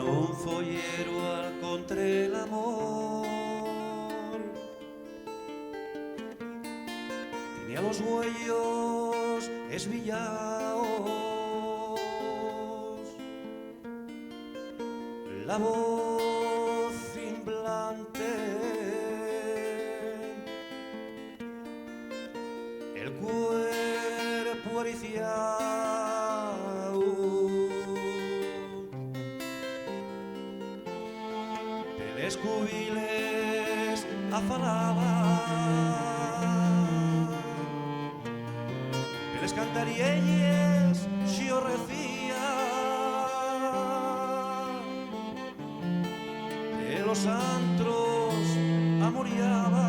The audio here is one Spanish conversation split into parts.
un follero al contra el amor. Tenía los huellos esvillaos, la voz cimblante, el cuerpo ariciao, de les cubiles afalaban, de les cantarielles xiorrecía, de los antros amoriaba.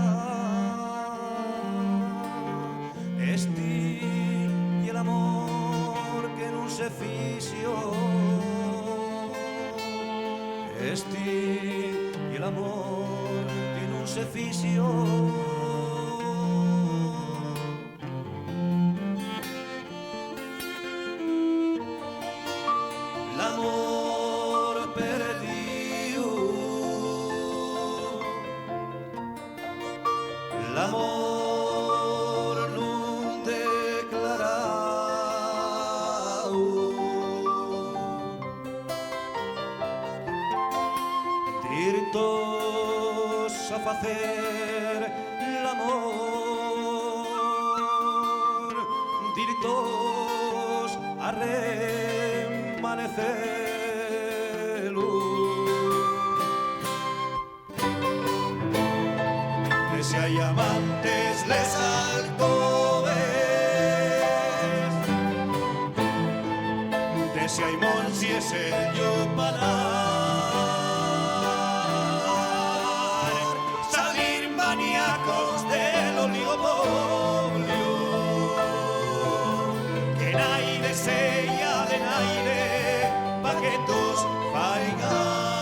Esti y el amor que nun se fixo, esti y el amor que nun se fixo. L'amor perdiu, l'amor nun declarau, dirtos a facer l'amor, dirtos a remanecer-lo. Que si hay amantes les alcoves, de si hay monsies el yupanar, salir maníacos del oligopolio, que naide sella de naide pa' que tos faigan.